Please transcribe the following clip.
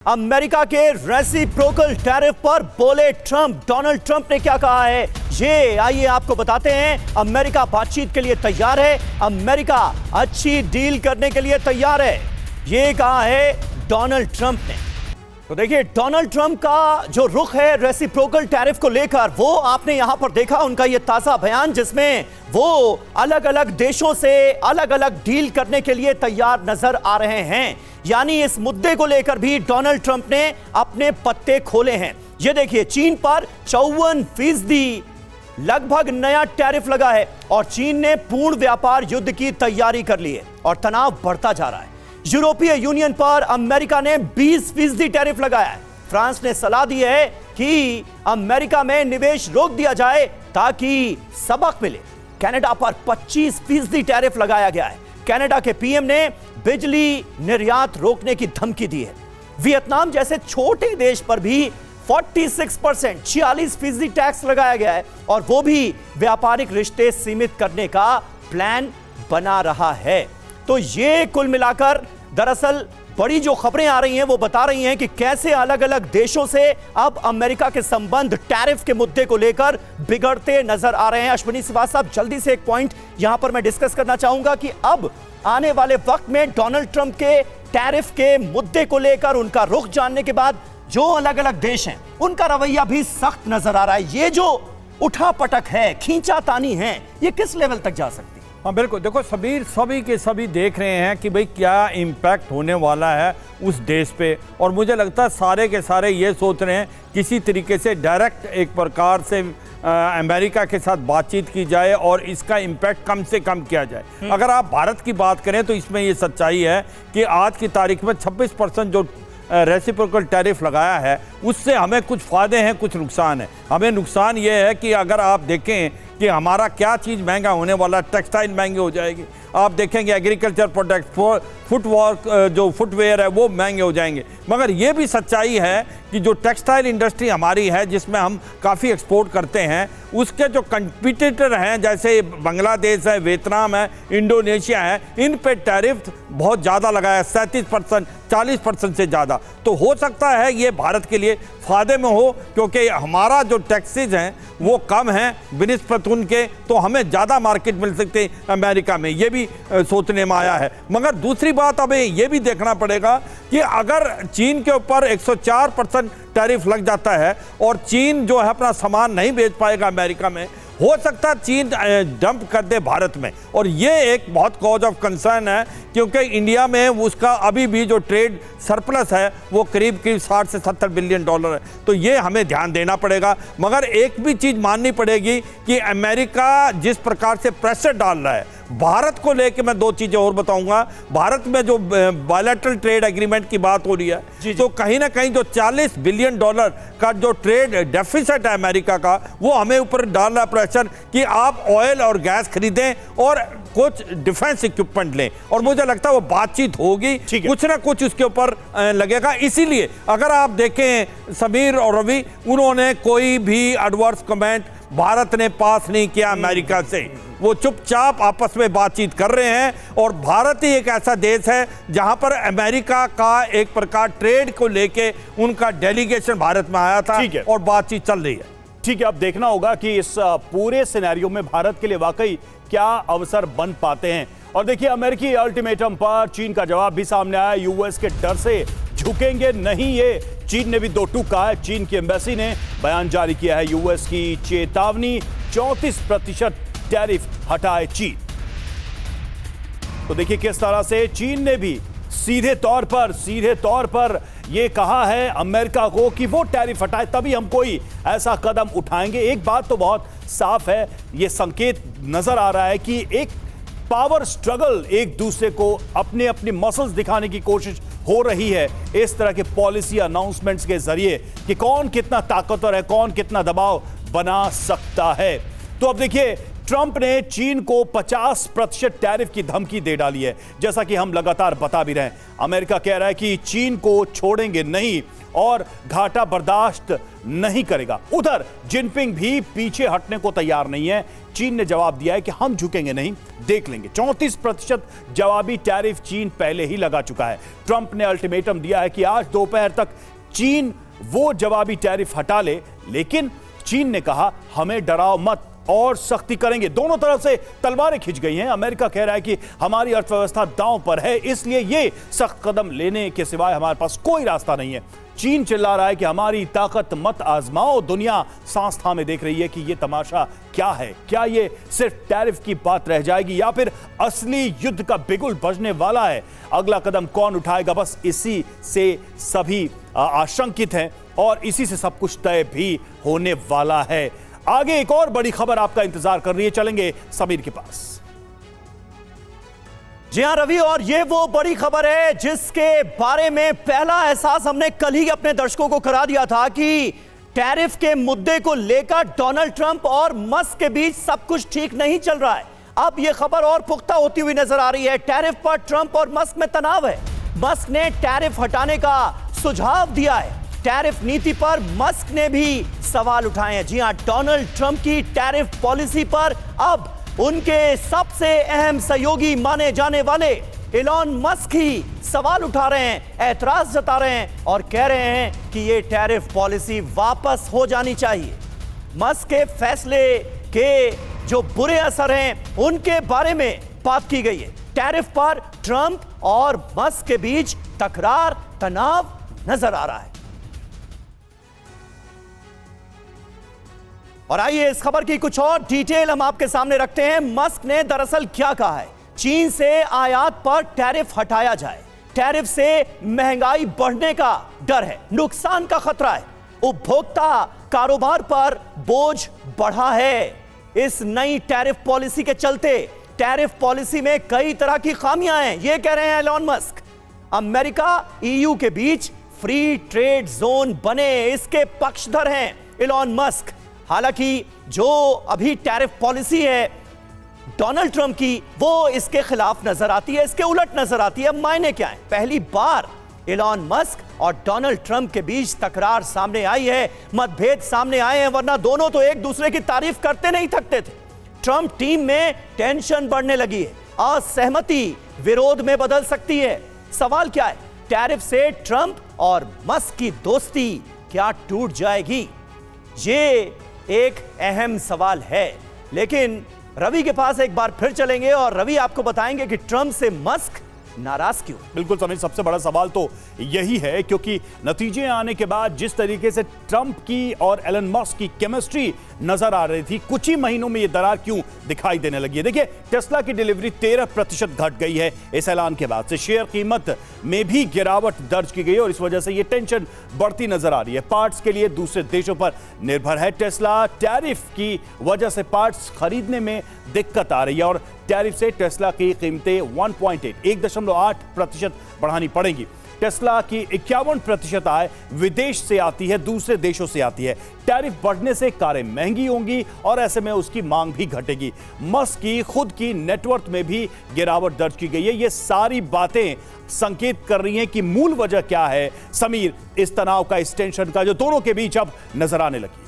America के reciprocal tariff पर बोले ट्रंप। डोनाल्ड ट्रंप ने क्या कहा है, ये आइए आपको बताते हैं। अमेरिका बातचीत के लिए तैयार है, अमेरिका अच्छी डील करने के लिए तैयार है, ये कहा है डोनाल्ड ट्रंप ने। तो देखिए डोनाल्ड ट्रंप का जो रुख है रेसिप्रोकल टैरिफ को लेकर, वो आपने यहां पर देखा उनका ये ताजा बयान, जिसमें वो अलग अलग देशों से अलग अलग डील करने के लिए तैयार नजर आ रहे हैं। यानी इस मुद्दे को लेकर भी डोनाल्ड ट्रंप ने अपने पत्ते खोले हैं। ये देखिए चीन पर 54% लगभग नया टैरिफ लगा है और चीन ने पूर्ण व्यापार युद्ध की तैयारी कर ली है और तनाव बढ़ता जा रहा है। यूरोपीय यूनियन पर अमेरिका ने 20% टैरिफ लगाया है। फ्रांस ने सलाह दी है कि अमेरिका में निवेश रोक दिया जाए ताकि सबक मिले। कनाडा पर 25% टैरिफ लगाया गया है। कनाडा के पीएम ने बिजली निर्यात रोकने की धमकी दी है। वियतनाम जैसे छोटे देश पर भी 46% टैक्स लगाया गया है और वो भी व्यापारिक रिश्ते सीमित करने का प्लान बना रहा है। तो ये कुल मिलाकर दरअसल बड़ी जो खबरें आ रही हैं वो बता रही हैं कि कैसे अलग अलग देशों से अब अमेरिका के संबंध टैरिफ के मुद्दे को लेकर बिगड़ते नजर आ रहे हैं। अश्विनी श्रीवास्तव, जल्दी से एक पॉइंट यहां पर मैं डिस्कस करना चाहूंगा कि अब आने वाले वक्त में डोनाल्ड ट्रंप के टैरिफ के मुद्दे को लेकर उनका रुख जानने के बाद जो अलग अलग देश हैं उनका रवैया भी सख्त नजर आ रहा है। ये जो उठापटक है, खींचातानी है, ये किस लेवल तक जा सकती है? हाँ बिल्कुल, देखो सबीर, सभी के सभी देख रहे हैं कि भाई क्या इम्पैक्ट होने वाला है उस देश पे, और मुझे लगता है सारे के सारे ये सोच रहे हैं किसी तरीके से डायरेक्ट एक प्रकार से अमेरिका के साथ बातचीत की जाए और इसका इम्पैक्ट कम से कम किया जाए। अगर आप भारत की बात करें तो इसमें ये सच्चाई है कि आज की तारीख में 26% जो रेसिप्रोकल टैरिफ लगाया है उससे हमें कुछ फ़ायदे हैं, कुछ नुकसान है। हमें नुकसान ये है कि अगर आप देखें कि हमारा क्या चीज़ महंगा होने वाला, टेक्सटाइल महंगे हो जाएगी, आप देखेंगे एग्रीकल्चर प्रोडक्ट, जो फुटवेयर है वो महंगे हो जाएंगे। मगर ये भी सच्चाई है कि जो टेक्सटाइल इंडस्ट्री हमारी है जिसमें हम काफ़ी एक्सपोर्ट करते हैं, उसके जो कंपटीटर हैं जैसे बांग्लादेश है, वियतनाम है, इंडोनेशिया है, इन पे टैरिफ बहुत ज़्यादा लगाया है, 37%, 40% से ज़्यादा। तो हो सकता है ये भारत के लिए फ़ायदे में हो, क्योंकि हमारा जो टैक्सेज हैं वो कम हैं बिनिस्बत उनके, तो हमें ज़्यादा मार्केट मिल सकते हैं अमेरिका में। ये भी सोचने में आया है। मगर दूसरी बात हमें ये भी देखना पड़ेगा कि अगर चीन के ऊपर 104% टैरिफ लग जाता है और चीन जो है अपना सामान नहीं बेच पाएगा अमेरिका में, हो सकता है चीन डंप कर दे भारत में, और ये एक बहुत कॉज ऑफ कंसर्न है, क्योंकि इंडिया में उसका अभी भी जो ट्रेड सरप्लस है वो करीब 60 से 70 बिलियन डॉलर है। तो ये हमें ध्यान देना पड़ेगा। मगर एक भी चीज़ माननी पड़ेगी कि अमेरिका जिस प्रकार से प्रेशर डाल रहा है भारत को लेकर, मैं दो चीज़ें और बताऊंगा। भारत में जो बायलैटरल ट्रेड एग्रीमेंट की बात हो रही है, तो कहीं ना कहीं जो 40 बिलियन डॉलर का जो ट्रेड डेफिसिट है अमेरिका का, वो हमें ऊपर डाल रहा है प्रेशर कि आप ऑयल और गैस खरीदें और कुछ डिफेंस इक्विपमेंट लें। और मुझे लगता है वो बातचीत होगी, कुछ ना कुछ उसके ऊपर लगेगा। इसीलिए अगर आप देखें समीर और रवि, उन्होंने कोई भी एडवर्स कमेंट भारत ने पास नहीं किया अमेरिका से। वो चुपचाप आपस में बातचीत कर रहे हैं, और भारत ही एक ऐसा देश है जहां पर अमेरिका का एक प्रकार ट्रेड को लेके उनका डेलीगेशन भारत में आया था और बातचीत चल रही है। ठीक है, अब देखना होगा कि इस पूरे सिनेरियो में भारत के लिए वाकई क्या अवसर बन पाते हैं। और देखिए अमेरिकी अल्टीमेटम पर चीन का जवाब भी सामने आया। यूएस के डर से झुकेंगे नहीं, ये चीन ने भी दो टूक कहा है। चीन की एम्बेसी ने बयान जारी किया है। यूएस की चेतावनी, 34% टैरिफ हटाए चीन। तो देखिए किस तरह से चीन ने भी सीधे तौर पर यह कहा है अमेरिका को कि वो टैरिफ हटाए, तभी हम कोई ऐसा कदम उठाएंगे। एक बात तो बहुत साफ है, यह संकेत नजर आ रहा है कि एक पावर स्ट्रगल, एक दूसरे को अपने अपनी मसल्स दिखाने की कोशिश हो रही है इस तरह के पॉलिसी अनाउंसमेंट्स के जरिए कि कौन कितना ताकतवर है, कौन कितना दबाव बना सकता है। तो अब देखिए ट्रंप ने चीन को 50% टैरिफ की धमकी दे डाली है। जैसा कि हम लगातार बता भी रहे हैं, अमेरिका कह रहा है कि चीन को छोड़ेंगे नहीं और घाटा बर्दाश्त नहीं करेगा। उधर जिनपिंग भी पीछे हटने को तैयार नहीं है। चीन ने जवाब दिया है कि हम झुकेंगे नहीं, देख लेंगे। 34% जवाबी टैरिफ चीन पहले ही लगा चुका है। ट्रंप ने अल्टीमेटम दिया है कि आज दोपहर तक चीन वो जवाबी टैरिफ हटा ले, लेकिन चीन ने कहा हमें डराओ मत और सख्ती करेंगे। दोनों तरफ से तलवारें खिंच गई हैं। अमेरिका कह रहा है कि हमारी अर्थव्यवस्था दांव पर है, इसलिए ये सख्त कदम लेने के सिवाय हमारे पास कोई रास्ता नहीं है। चीन चिल्ला रहा है कि हमारी ताकत मत आजमाओ। दुनिया सांस थामे देख रही है कि ये तमाशा क्या है। क्या ये सिर्फ टैरिफ की बात रह जाएगी या फिर असली युद्ध का बिगुल बजने वाला है? अगला कदम कौन उठाएगा, बस इसी से सभी आशंकित हैं और इसी से सब कुछ तय भी होने वाला है। आगे एक और बड़ी खबर आपका इंतजार कर रही है, चलेंगे समीर के पास। जी हां रवि, और ये वो बड़ी खबर है जिसके बारे में पहला एहसास हमने कल ही अपने दर्शकों को करा दिया था कि टैरिफ के मुद्दे को लेकर डोनाल्ड ट्रंप और मस्क के बीच सब कुछ ठीक नहीं चल रहा है। अब यह खबर और पुख्ता होती हुई नजर आ रही है। टैरिफ पर ट्रंप और मस्क में तनाव है। मस्क ने टैरिफ हटाने का सुझाव दिया है। टैरिफ नीति पर मस्क ने भी सवाल उठाए हैं। जी हां, डोनाल्ड ट्रंप की टैरिफ पॉलिसी पर अब उनके सबसे अहम सहयोगी माने जाने वाले एलॉन मस्क ही सवाल उठा रहे हैं, ऐतराज जता रहे हैं और कह रहे हैं कि यह टैरिफ पॉलिसी वापस हो जानी चाहिए। मस्क के फैसले के जो बुरे असर हैं उनके बारे में बात की गई है। टैरिफ पर ट्रंप और मस्क के बीच तकरार, तनाव नजर आ रहा है। और आइए इस खबर की कुछ और डिटेल हम आपके सामने रखते हैं। मस्क ने दरअसल क्या कहा है? चीन से आयात पर टैरिफ हटाया जाए। टैरिफ से महंगाई बढ़ने का डर है, नुकसान का खतरा है, उपभोक्ता कारोबार पर बोझ बढ़ा है। इस नई टैरिफ पॉलिसी के चलते टैरिफ पॉलिसी में कई तरह की खामियां हैं, यह कह रहे हैं एलॉन मस्क। अमेरिका ईयू के बीच फ्री ट्रेड जोन बने, इसके पक्षधर हैं एलॉन मस्क। हालांकि जो अभी टैरिफ पॉलिसी है डोनाल्ड ट्रंप की, वो इसके खिलाफ नजर आती है, इसके उलट नजर आती है। मायने क्या है? पहली बार एलॉन मस्क और डोनाल्ड ट्रंप के बीच तकरार सामने आई है, मतभेद सामने आए हैं, वरना दोनों तो एक दूसरे की तारीफ करते नहीं थकते थे। ट्रंप टीम में टेंशन बढ़ने लगी है, असहमति विरोध में बदल सकती है। सवाल क्या है? टैरिफ से ट्रंप और मस्क की दोस्ती क्या टूट जाएगी? ये एक अहम सवाल है। लेकिन रवि के पास एक बार फिर चलेंगे और रवि आपको बताएंगे कि ट्रंप से मस्क नाराज क्यों। बिल्कुल समीर, सबसे बड़ा सवाल तो यही है, क्योंकि नतीजे आने के बाद जिस तरीके से ट्रंप की और एलन मस्क की केमिस्ट्री नजर आ रही थी, कुछ ही महीनों में ये दरार क्यों दिखाई देने लगी है। देखिए, टेस्ला की डिलीवरी 13% घट गई है इस ऐलान के बाद से। शेयर कीमत में भी गिरावट दर्ज की गई है और इस वजह से ये टेंशन बढ़ती नजर आ रही है। पार्ट्स के लिए दूसरे देशों पर निर्भर है टेस्ला। टैरिफ की वजह से पार्ट्स खरीदने में दिक्कत आ रही है और टैरिफ से टेस्ला की कीमतें 1.8% बढ़ानी पड़ेंगी। टेस्ला की 51% आय विदेश से आती है, दूसरे देशों से आती है। टैरिफ बढ़ने से कारें महंगी होंगी और ऐसे में उसकी मांग भी घटेगी। मस्क की खुद की नेटवर्थ में भी गिरावट दर्ज की गई है। ये सारी बातें संकेत कर रही हैं कि मूल वजह क्या है समीर, इस तनाव का, इस टेंशन का जो दोनों के बीच अब नजर आने लगी है।